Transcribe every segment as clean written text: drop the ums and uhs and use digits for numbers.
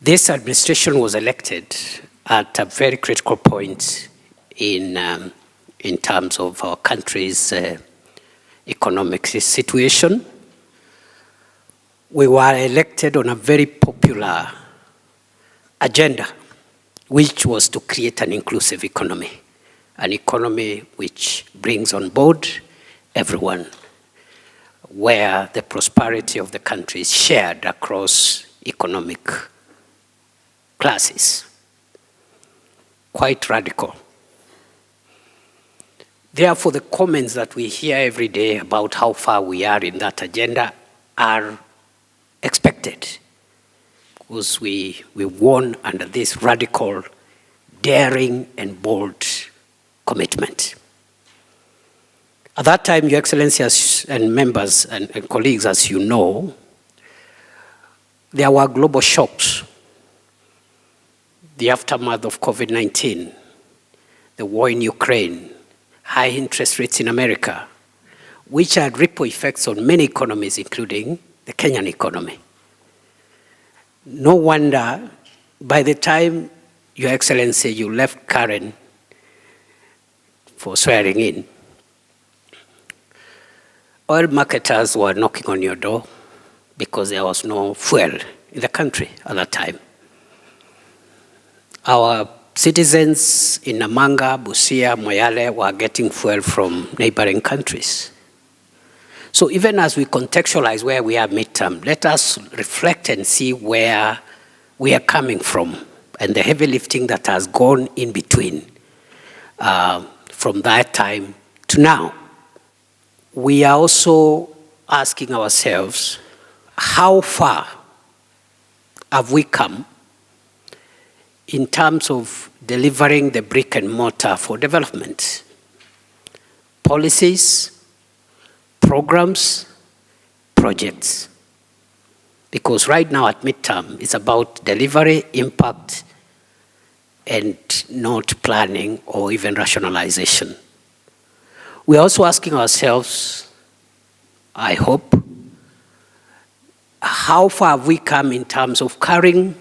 This administration was elected at a very critical point in terms of our country's economic situation. We were elected on a very popular agenda, which was to create an inclusive economy, an economy which brings on board everyone, where the prosperity of the country is shared across economic classes. Quite radical. Therefore, the comments that we hear every day about how far we are in that agenda are expected, because we won under this radical, daring, and bold commitment. At that time, Your Excellency and members and colleagues, as you know, there were global shocks. The aftermath of COVID-19, the war in Ukraine, high interest rates in America, which had ripple effects on many economies, including the Kenyan economy. No wonder, by the time, Your Excellency, you left Karen for swearing in, oil marketers were knocking on your door because there was no fuel in the country at that time. Our citizens in Namanga, Busia, Moyale were getting fuel from neighboring countries. So even as we contextualize where we are midterm, let us reflect and see where we are coming from and the heavy lifting that has gone in between from that time to now. We are also asking ourselves, how far have we come in terms of delivering the brick and mortar for development? Policies, programs, projects. Because right now at midterm, it's about delivery, impact, and not planning or even rationalization. We're also asking ourselves, I hope, how far have we come in terms of carrying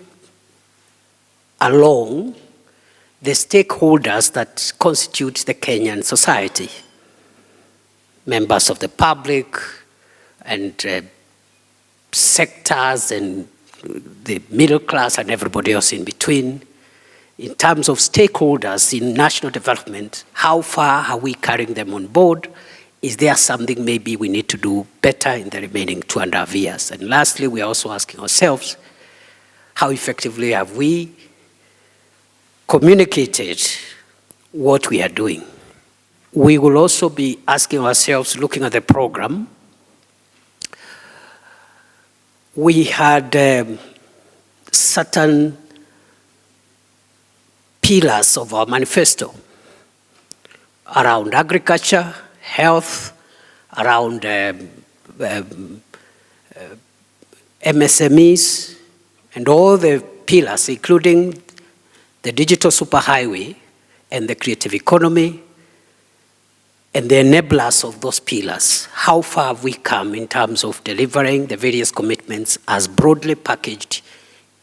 along the stakeholders that constitute the Kenyan society, members of the public and sectors and the middle class and everybody else in between. In terms of stakeholders in national development, how far are we carrying them on board? Is there something maybe we need to do better in the remaining 2.5 years? And lastly, we are also asking ourselves, how effectively have we communicated what we are doing? We will also be asking ourselves, looking at the program, we had certain pillars of our manifesto around agriculture, health, around MSMEs, and all the pillars, including the digital superhighway and the creative economy, and the enablers of those pillars. How far have we come in terms of delivering the various commitments as broadly packaged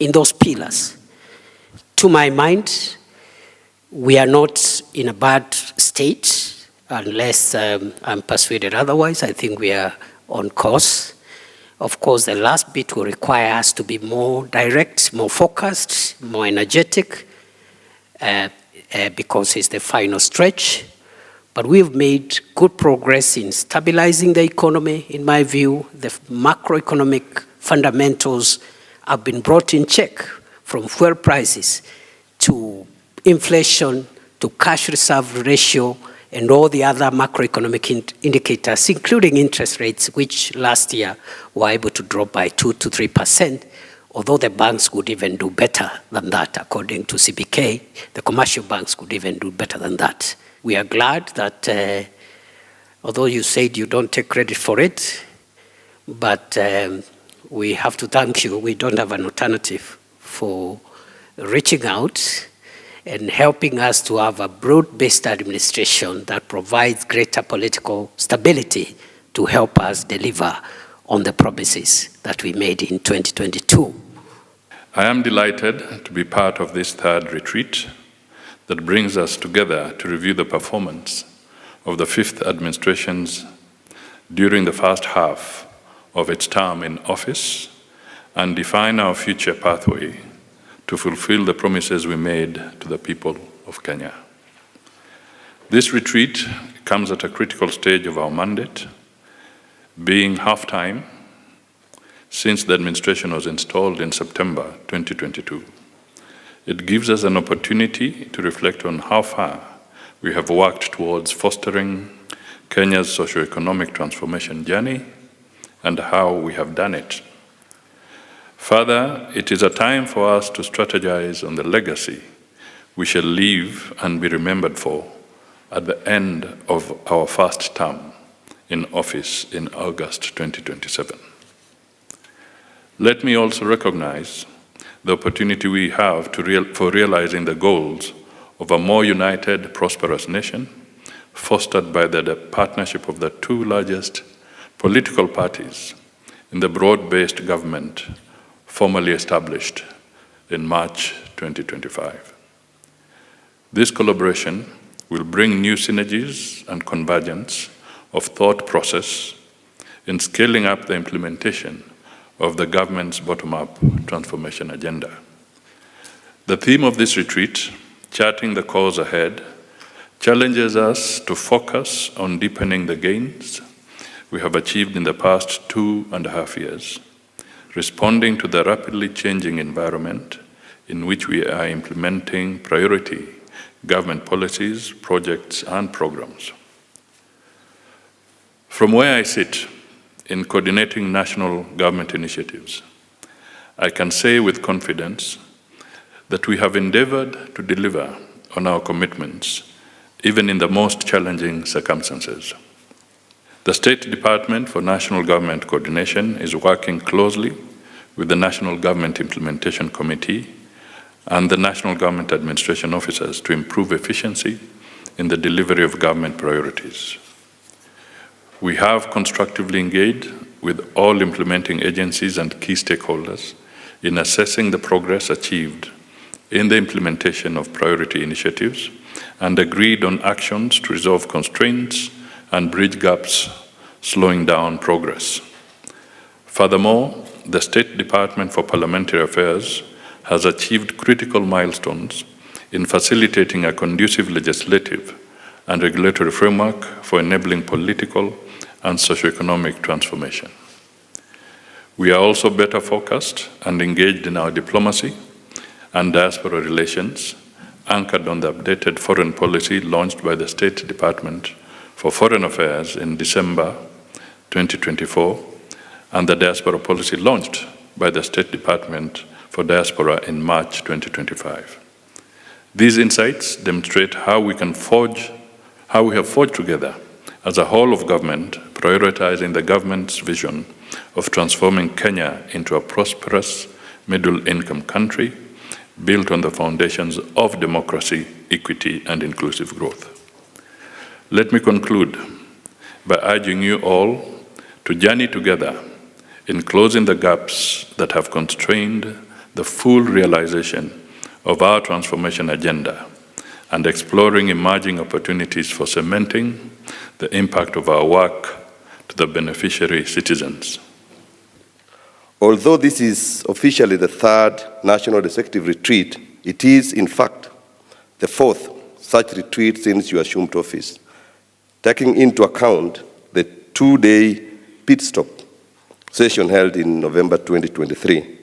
in those pillars? To my mind, we are not in a bad state, unless I'm persuaded otherwise. I think we are on course. Of course, the last bit will require us to be more direct, more focused, more energetic, because it's the final stretch. But we've made good progress in stabilizing the economy. In my view, the macroeconomic fundamentals have been brought in check, from fuel prices to inflation to cash reserve ratio and all the other macroeconomic indicators, including interest rates, which last year were able to drop by 2 to 3%. Although the banks could even do better than that, according to CBK, the commercial banks could even do better than that. We are glad that, although you said you don't take credit for it, but we have to thank you. We don't have an alternative for reaching out and helping us to have a broad-based administration that provides greater political stability to help us deliver on the promises that we made in 2022. I am delighted to be part of this third retreat that brings us together to review the performance of the fifth administrations during the first half of its term in office and define our future pathway to fulfill the promises we made to the people of Kenya. This retreat comes at a critical stage of our mandate, being half-time since the administration was installed in September 2022. It gives us an opportunity to reflect on how far we have worked towards fostering Kenya's socio-economic transformation journey and how we have done it. Further, it is a time for us to strategize on the legacy we shall leave and be remembered for at the end of our first term in office in August 2027. Let me also recognize the opportunity we have for realizing the goals of a more united, prosperous nation, fostered by the partnership of the two largest political parties in the broad-based government formally established in March 2025. This collaboration will bring new synergies and convergence of thought process in scaling up the implementation of the government's bottom-up transformation agenda. The theme of this retreat, Charting the Course Ahead, challenges us to focus on deepening the gains we have achieved in the past 2.5 years, responding to the rapidly changing environment in which we are implementing priority government policies, projects, and programs. From where I sit in coordinating national government initiatives, I can say with confidence that we have endeavored to deliver on our commitments, even in the most challenging circumstances. The State Department for National Government Coordination is working closely with the National Government Implementation Committee and the National Government Administration Officers to improve efficiency in the delivery of government priorities. We have constructively engaged with all implementing agencies and key stakeholders in assessing the progress achieved in the implementation of priority initiatives and agreed on actions to resolve constraints and bridge gaps, slowing down progress. Furthermore, the State Department for Parliamentary Affairs has achieved critical milestones in facilitating a conducive legislative and regulatory framework for enabling political and socio-economic transformation. We are also better focused and engaged in our diplomacy and diaspora relations, anchored on the updated foreign policy launched by the State Department for Foreign Affairs in December 2024, and the diaspora policy launched by the State Department for Diaspora in March 2025. These insights demonstrate how we have forged together as a whole of government, prioritizing the government's vision of transforming Kenya into a prosperous middle-income country built on the foundations of democracy, equity, and inclusive growth. Let me conclude by urging you all to journey together in closing the gaps that have constrained the full realization of our transformation agenda and exploring emerging opportunities for cementing the impact of our work to the beneficiary citizens. Although this is officially the third National Executive Retreat, it is, in fact, the fourth such retreat since you assumed office, taking into account the two-day pit stop session held in November 2023.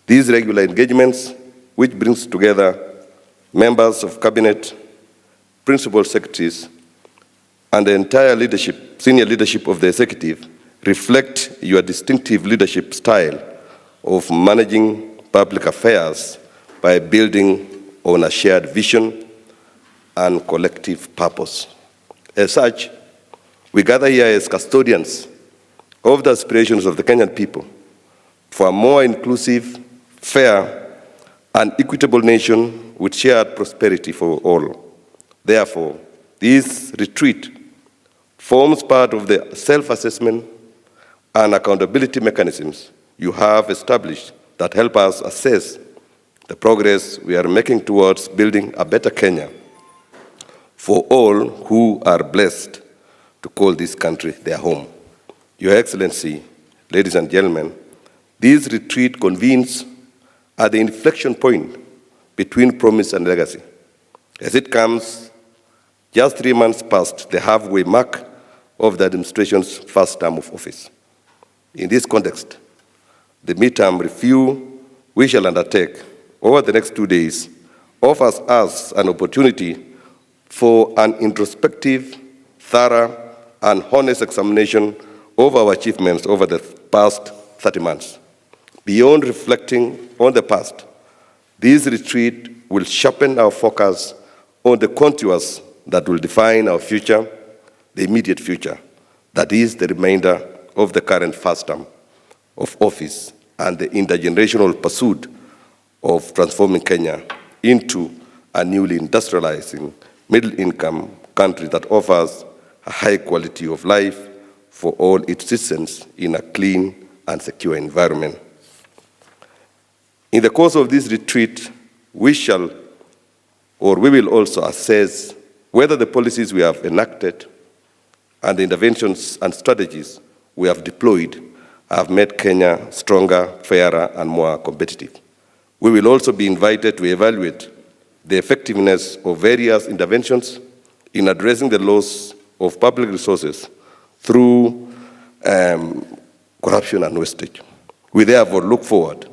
These regular engagements, which brings together members of cabinet, principal secretaries, and the entire senior leadership of the executive, reflect your distinctive leadership style of managing public affairs by building on a shared vision and collective purpose. As such, we gather here as custodians of the aspirations of the Kenyan people for a more inclusive, fair, and equitable nation with shared prosperity for all. Therefore, this retreat forms part of the self-assessment and accountability mechanisms you have established that help us assess the progress we are making towards building a better Kenya for all who are blessed to call this country their home. Your Excellency, ladies and gentlemen, this retreat convenes at the inflection point between promise and legacy, as it comes just 3 months past the halfway mark of the administration's first term of office. In this context, the midterm review we shall undertake over the next 2 days offers us an opportunity for an introspective, thorough, and honest examination of our achievements over the past 30 months. Beyond reflecting on the past, this retreat will sharpen our focus on the contours that will define our future, the immediate future, that is the remainder of the current first term of office and the intergenerational pursuit of transforming Kenya into a newly industrializing middle-income country that offers a high quality of life for all its citizens in a clean and secure environment. In the course of this retreat, we will also assess whether the policies we have enacted and the interventions and strategies we have deployed have made Kenya stronger, fairer, and more competitive. We will also be invited to evaluate the effectiveness of various interventions in addressing the loss of public resources through corruption and wastage. We therefore look forward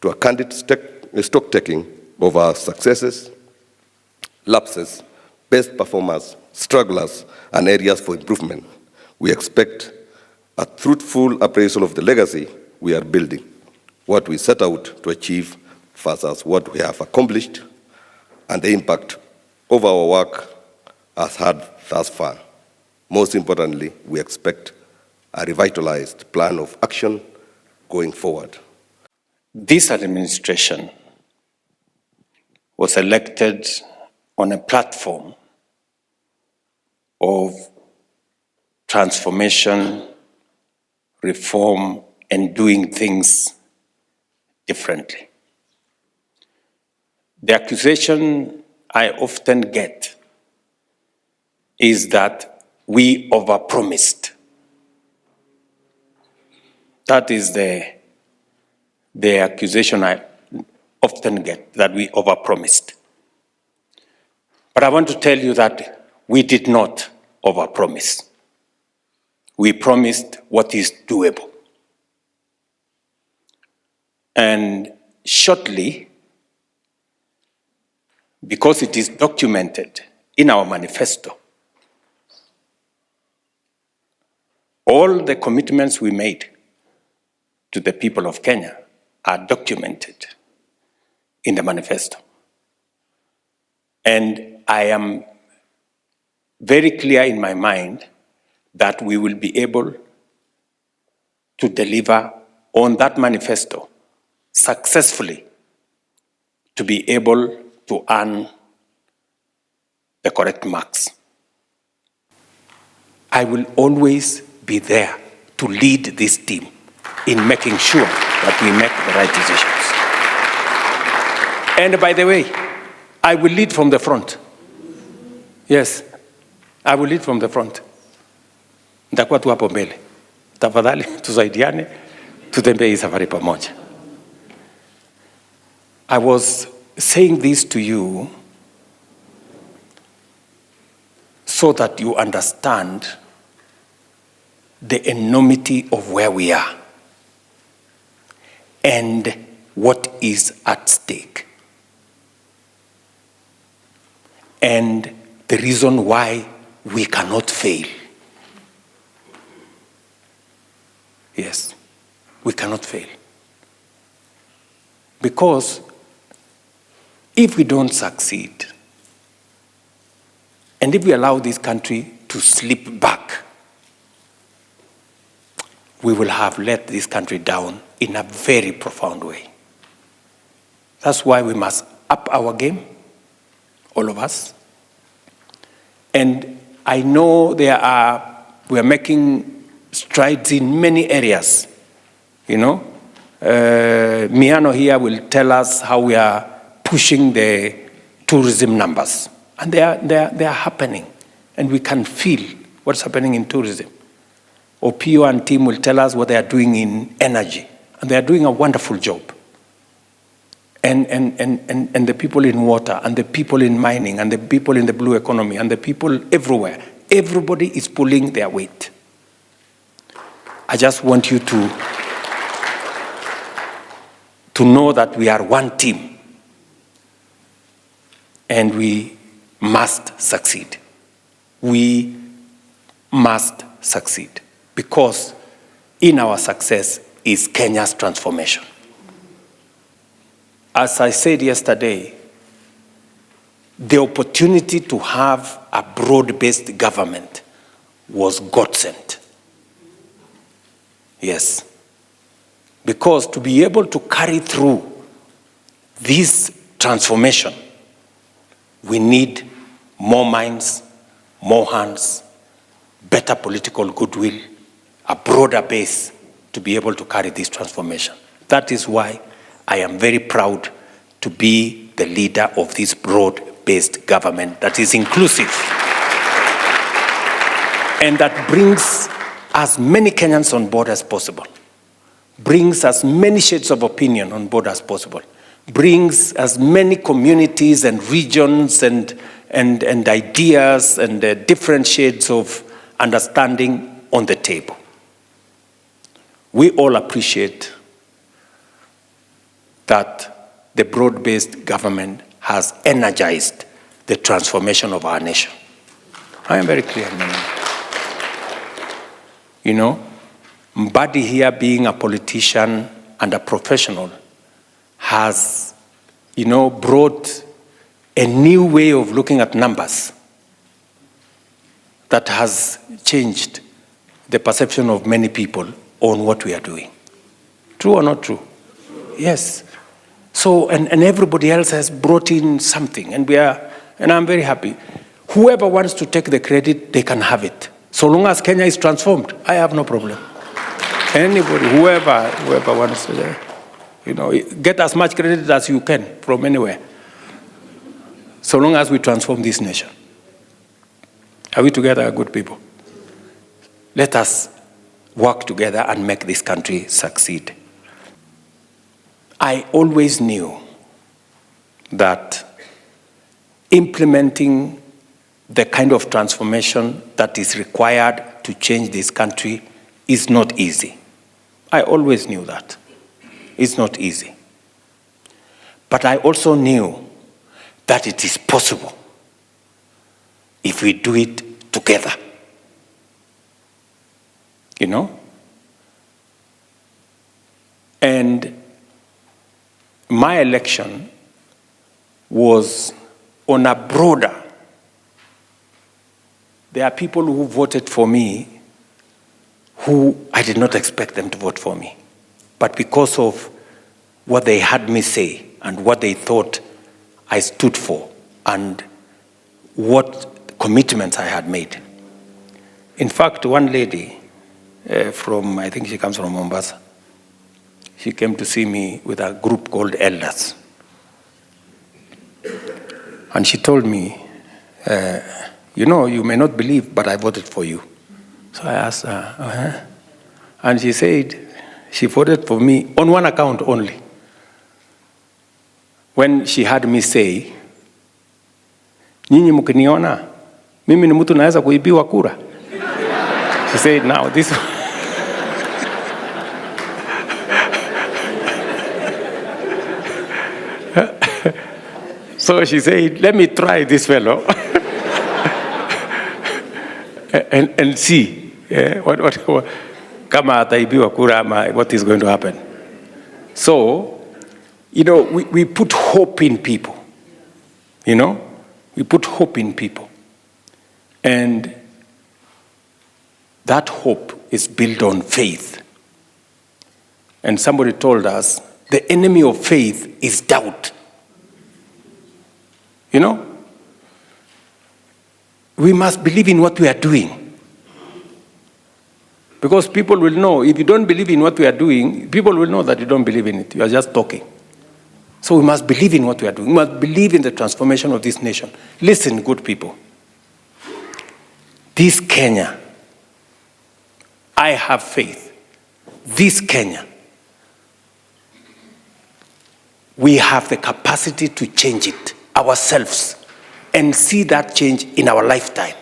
to a candid stock-taking of our successes, lapses, best performers, strugglers, and areas for improvement. We expect a truthful appraisal of the legacy we are building, what we set out to achieve versus what we have accomplished, and the impact of our work has had thus far. Most importantly, we expect a revitalized plan of action going forward. This administration was elected on a platform of transformation, reform, and doing things differently. The accusation I often get is that we overpromised. That is the accusation I often get, that we overpromised. But I want to tell you that we did not overpromise. We promised what is doable. And shortly, because it is documented in our manifesto, all the commitments we made to the people of Kenya are documented in the manifesto. And I am very clear in my mind that we will be able to deliver on that manifesto successfully, to be able to earn the correct marks. I will always be there to lead this team in making sure that we make the right decisions. And by the way, I will lead from the front. Yes, I will lead from the front. Nitakuwa tu hapo mbele. Tafadhali tusaidiane, tutembee hii safari pamoja. I was saying this to you so that you understand the enormity of where we are and what is at stake, and the reason why we cannot fail. Yes, we cannot fail. Because if we don't succeed, and if we allow this country to slip back, we will have let this country down in a very profound way. That's why we must up our game, all of us. And I know we are making strides in many areas, Miano here will tell us how we are pushing the tourism numbers. And they are happening. And we can feel what's happening in tourism. Opio and team will tell us what they are doing in energy. And they are doing a wonderful job. And the people in water, and the people in mining, and the people in the blue economy, and the people everywhere. Everybody is pulling their weight. I just want you to know that we are one team. And we must succeed. We must succeed. Because in our success is Kenya's transformation. As I said yesterday, the opportunity to have a broad-based government was God-sent. Yes. Because to be able to carry through this transformation, we need more minds, more hands, better political goodwill, a broader base to be able to carry this transformation. That is why I am very proud to be the leader of this broad-based government that is inclusive and that brings as many Kenyans on board as possible, brings as many shades of opinion on board as possible, brings as many communities and regions and ideas and different shades of understanding on the table. We all appreciate that the broad-based government has energized the transformation of our nation. I am very clear. You know, Mbadi here being a politician and a professional has, you know, brought a new way of looking at numbers that has changed the perception of many people on what we are doing. True or not true? Yes. So, and everybody else has brought in something, and I'm very happy. Whoever wants to take the credit, they can have it. So long as Kenya is transformed, I have no problem. Anybody, whoever wants to, you know, get as much credit as you can from anywhere. So long as we transform this nation. Are we together, good people? Let us work together and make this country succeed. I always knew that implementing the kind of transformation that is required to change this country is not easy. I always knew that. It's not easy. But I also knew that it is possible if we do it together. You know? And my election was on a broader. There are people who voted for me who I did not expect them to vote for me. But because of what they had me say and what they thought I stood for and what commitments I had made. In fact, one lady from, I think she comes from Mombasa, she came to see me with a group called Elders. And she told me, you know, you may not believe, but I voted for you. So I asked her, And she said she voted for me on one account only. When she had me say, nyinyi mkiniona, mimi ni mtu naweza kuibiwa kura. She said, now this... So she said, let me try this fellow and see what kama ataibiwa kura ama what is going to happen. So, you know, we put hope in people. You know, we put hope in people. And that hope is built on faith. And somebody told us, the enemy of faith is doubt. You know? We must believe in what we are doing. Because people will know, if you don't believe in what we are doing, people will know that you don't believe in it. You are just talking. So we must believe in what we are doing. We must believe in the transformation of this nation. Listen, good people. This Kenya, I have faith. This Kenya, we have the capacity to change it ourselves and see that change in our lifetime.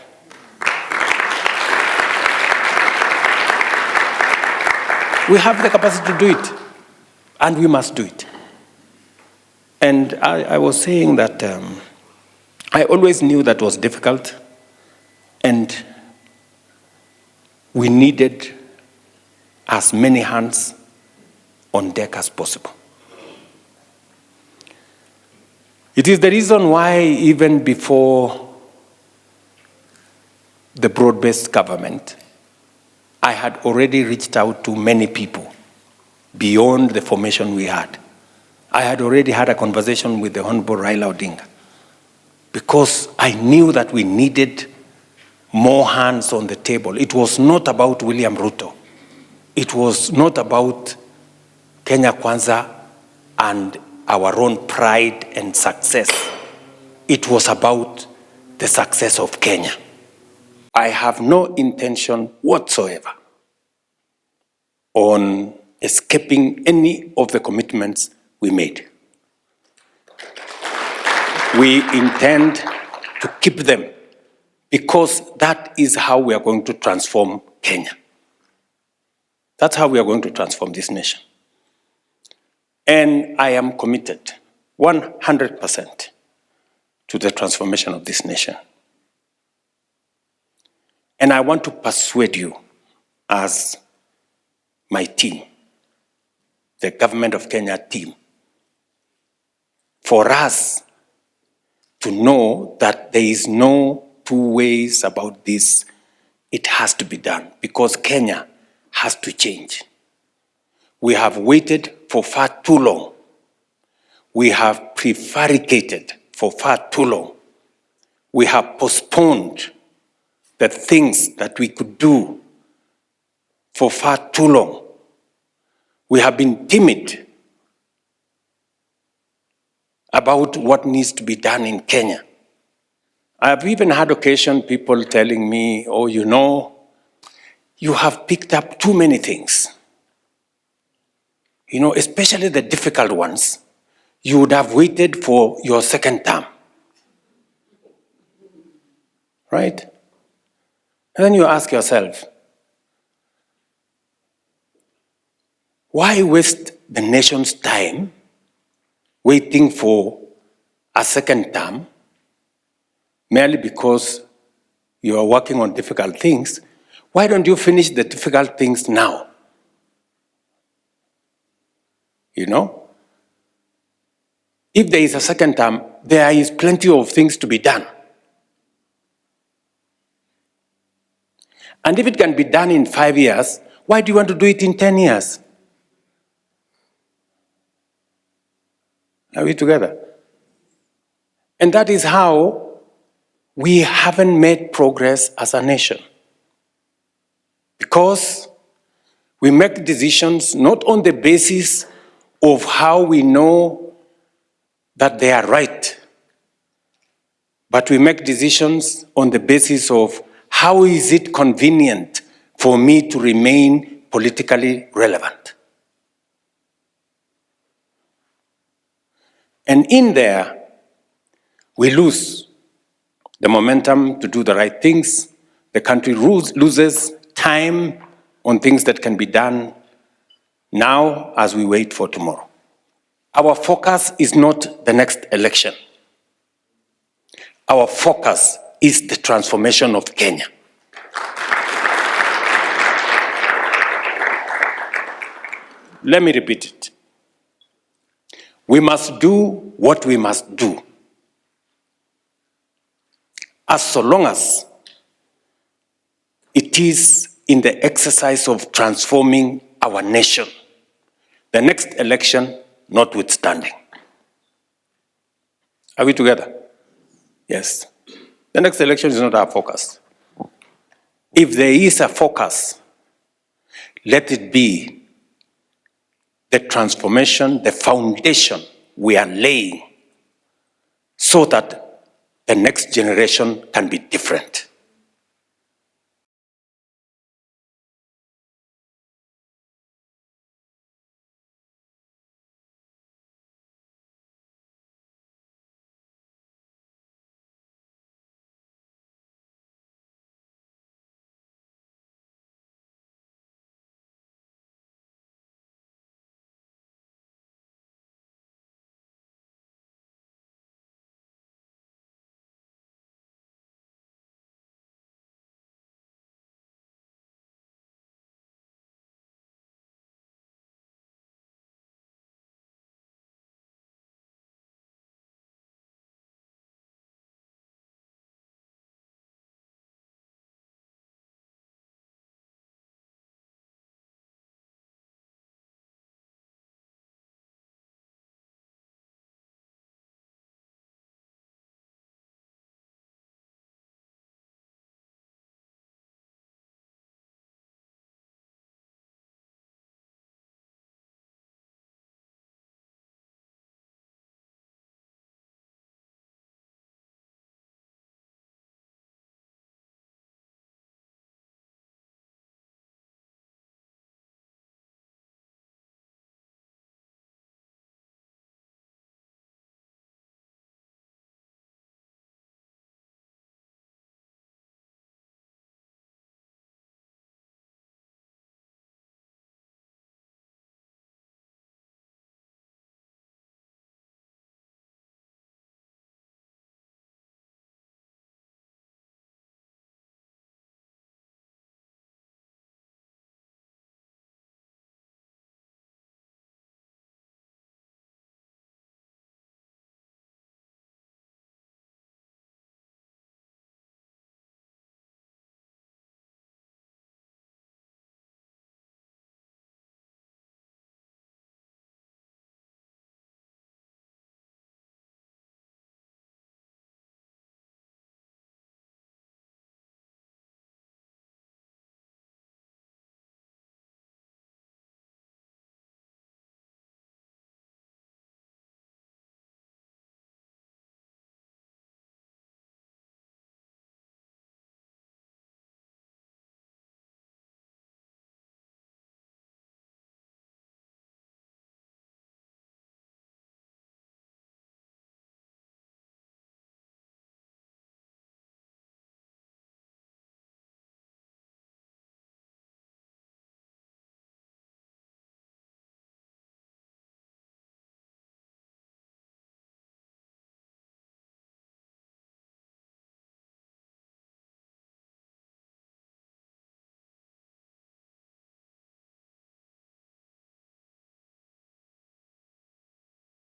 We have the capacity to do it, and we must do it. And I was saying that I always knew that was difficult, and we needed as many hands on deck as possible. It is the reason why even before the broad-based government, I had already reached out to many people beyond the formation we had. I had already had a conversation with the Honorable Raila Odinga because I knew that we needed more hands on the table. It was not about William Ruto. It was not about Kenya Kwanza and our own pride and success. It was about the success of Kenya. I have no intention whatsoever on escaping any of the commitments we made. We intend to keep them because that is how we are going to transform Kenya. That's how we are going to transform this nation. And I am committed 100% to the transformation of this nation. And I want to persuade you as my team, the Government of Kenya team, for us to know that there is no two ways about this. It has to be done because Kenya has to change. We have waited for far too long. We have prevaricated for far too long. We have postponed the things that we could do for far too long. We have been timid about what needs to be done in Kenya. I have even had occasion people telling me, oh, you know, you have picked up too many things. You know, especially the difficult ones. You would have waited for your second term. Right? And then you ask yourself, why waste the nation's time waiting for a second term merely because you are working on difficult things? Why don't you finish the difficult things now? You know? If there is a second term, there is plenty of things to be done. And if it can be done in 5 years, why do you want to do it in 10 years? Are we together? And that is how we haven't made progress as a nation. Because we make decisions not on the basis of how we know that they are right, but we make decisions on the basis of how is it convenient for me to remain politically relevant. And in there, we lose the momentum to do the right things. The country loses time on things that can be done now as we wait for tomorrow. Our focus is not the next election. Our focus is the transformation of Kenya. Let me repeat it. We must do what we must do. As so long as it is in the exercise of transforming our nation, the next election notwithstanding. Are we together? Yes. The next election is not our focus. If there is a focus, let it be the transformation, the foundation we are laying so that the next generation can be different.